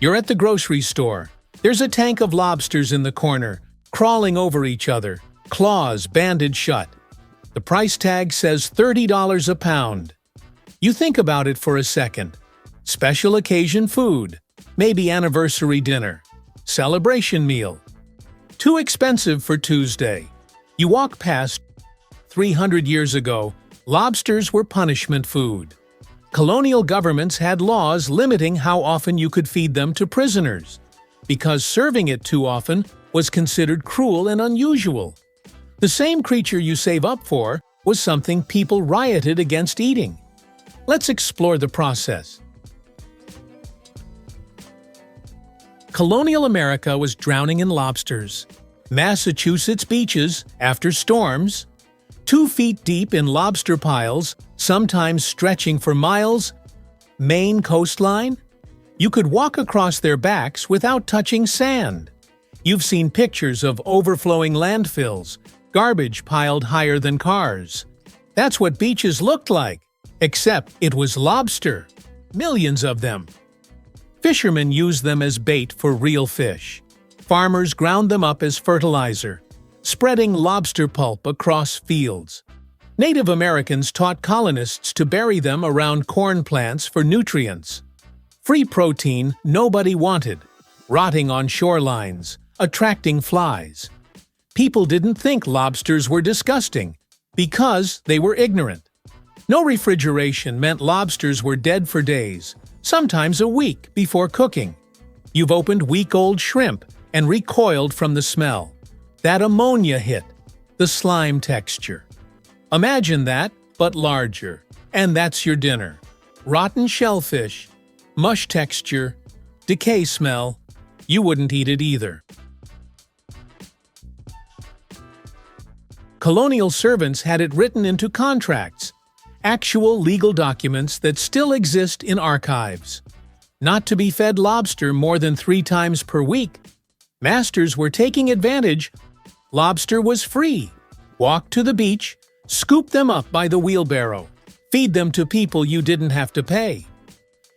You're at the grocery store. There's a tank of lobsters in the corner, crawling over each other, claws banded shut. The price tag says $30 a pound. You think about it for a second. Special occasion food, maybe anniversary dinner, celebration meal. Too expensive for Tuesday. You walk past. 300 years ago, lobsters were punishment food. Colonial governments had laws limiting how often you could feed them to prisoners, because serving it too often was considered cruel and unusual. The same creature you save up for was something people rioted against eating. Let's explore the process. Colonial America was drowning in lobsters. Massachusetts beaches, after storms, 2 feet deep in lobster piles, sometimes stretching for miles. Maine coastline? You could walk across their backs without touching sand. You've seen pictures of overflowing landfills, garbage piled higher than cars. That's what beaches looked like, except it was lobster. Millions of them. Fishermen used them as bait for real fish. Farmers ground them up as fertilizer, spreading lobster pulp across fields. Native Americans taught colonists to bury them around corn plants for nutrients. Free protein nobody wanted, rotting on shorelines, attracting flies. People didn't think lobsters were disgusting because they were ignorant. No refrigeration meant lobsters were dead for days, sometimes a week before cooking. You've opened week-old shrimp and recoiled from the smell. That ammonia hit, the slime texture. Imagine that, but larger, and that's your dinner. Rotten shellfish, mush texture, decay smell. You wouldn't eat it either. Colonial servants had it written into contracts, actual legal documents that still exist in archives. Not to be fed lobster more than 3 times per week. Masters were taking advantage. Lobster was free. Walk to the beach, scoop them up by the wheelbarrow, feed them to people you didn't have to pay.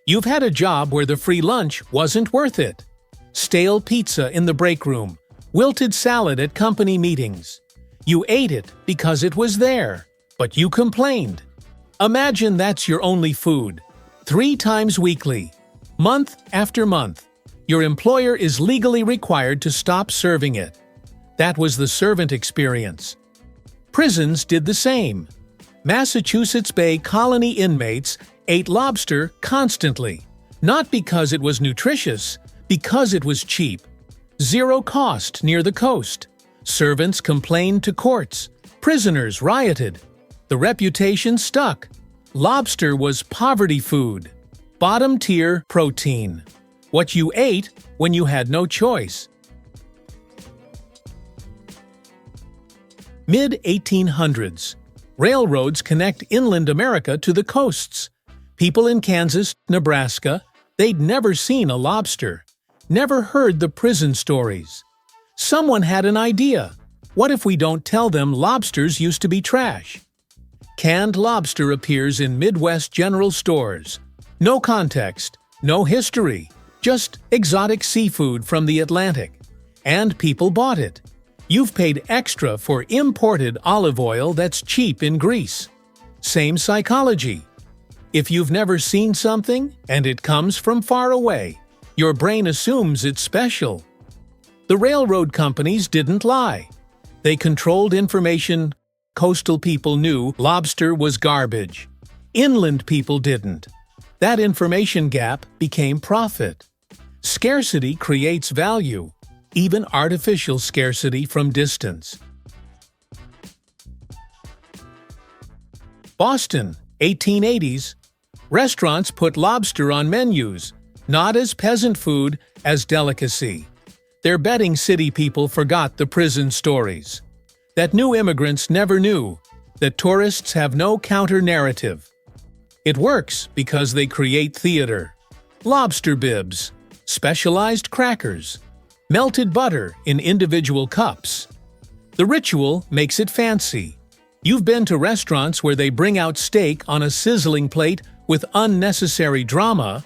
You've had a job where the free lunch wasn't worth it. Stale pizza in the break room, wilted salad at company meetings. You ate it because it was there, but you complained. Imagine that's your only food. 3 times weekly, month after month. Your employer is legally required to stop serving it. That was the servant experience. Prisons did the same. Massachusetts Bay Colony inmates ate lobster constantly, not because it was nutritious, because it was cheap. Zero cost near the coast. Servants complained to courts. Prisoners rioted. The reputation stuck. Lobster was poverty food. Bottom-tier protein. What you ate when you had no choice. Mid-1800s. Railroads connect inland America to the coasts. People in Kansas, Nebraska, they'd never seen a lobster, never heard the prison stories. Someone had an idea. What if we don't tell them lobsters used to be trash? Canned lobster appears in Midwest general stores. No context, no history, just exotic seafood from the Atlantic. And people bought it. You've paid extra for imported olive oil that's cheap in Greece. Same psychology. If you've never seen something and it comes from far away, your brain assumes it's special. The railroad companies didn't lie. They controlled information. Coastal people knew lobster was garbage. Inland people didn't. That information gap became profit. Scarcity creates value, even artificial scarcity from distance. Boston, 1880s. Restaurants put lobster on menus, not as peasant food, as delicacy. Their betting city people forgot the prison stories. That new immigrants never knew, that tourists have no counter-narrative. It works because they create theater. Lobster bibs, specialized crackers, melted butter in individual cups. The ritual makes it fancy. You've been to restaurants where they bring out steak on a sizzling plate with unnecessary drama.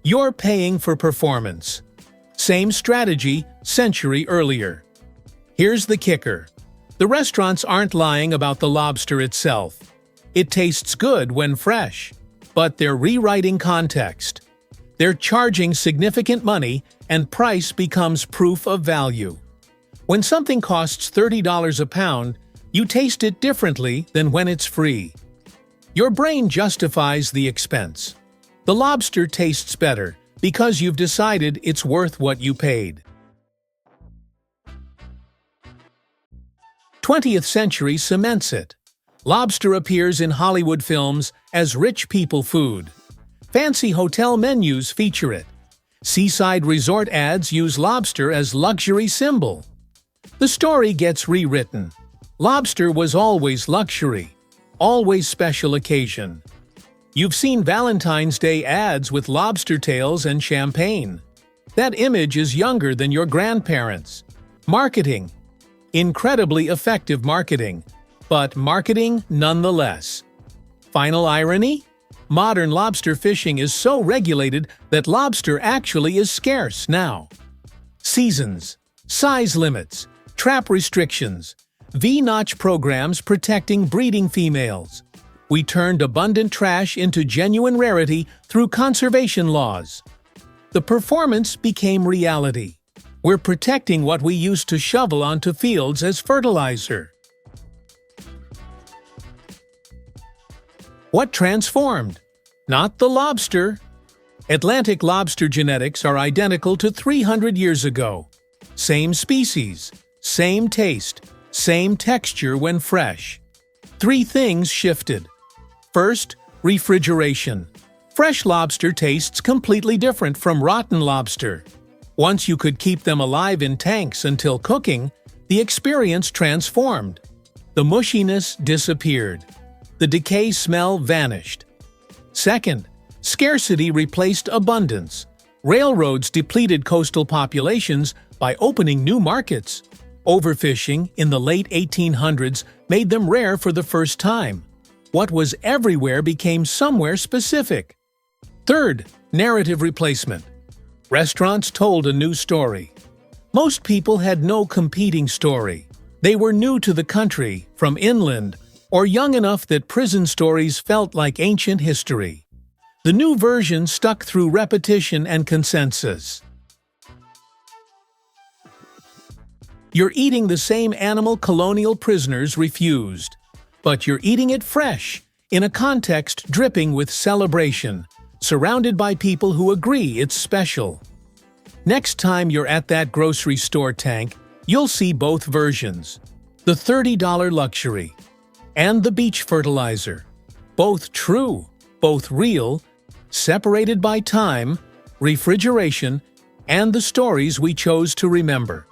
You're paying for performance. Same strategy, century earlier. Here's the kicker. The restaurants aren't lying about the lobster itself. It tastes good when fresh, but they're rewriting context. They're charging significant money, and price becomes proof of value. When something costs $30 a pound, you taste it differently than when it's free. Your brain justifies the expense. The lobster tastes better because you've decided it's worth what you paid. 20th century cements it. Lobster appears in Hollywood films as rich people food. Fancy hotel menus feature it. Seaside resort ads use lobster as luxury symbol. The story gets rewritten. Lobster was always luxury, always special occasion. You've seen Valentine's Day ads with lobster tails and champagne. That image is younger than your grandparents. Marketing. Incredibly effective marketing, but marketing nonetheless. Final irony? Modern lobster fishing is so regulated that lobster actually is scarce now. Seasons, size limits, trap restrictions, V-notch programs protecting breeding females. We turned abundant trash into genuine rarity through conservation laws. The performance became reality. We're protecting what we used to shovel onto fields as fertilizer. What transformed? Not the lobster. Atlantic lobster genetics are identical to 300 years ago. Same species, same taste, same texture when fresh. Three things shifted. First, refrigeration. Fresh lobster tastes completely different from rotten lobster. Once you could keep them alive in tanks until cooking, the experience transformed. The mushiness disappeared. The decay smell vanished. Second, scarcity replaced abundance. Railroads depleted coastal populations by opening new markets. Overfishing in the late 1800s made them rare for the first time. What was everywhere became somewhere specific. Third, narrative replacement. Restaurants told a new story. Most people had no competing story. They were new to the country, from inland, or young enough that prison stories felt like ancient history. The new version stuck through repetition and consensus. You're eating the same animal colonial prisoners refused, but you're eating it fresh, in a context dripping with celebration, surrounded by people who agree it's special. Next time you're at that grocery store tank, you'll see both versions. The $30 luxury and the beach fertilizer. Both true, both real, separated by time, refrigeration, and the stories we chose to remember.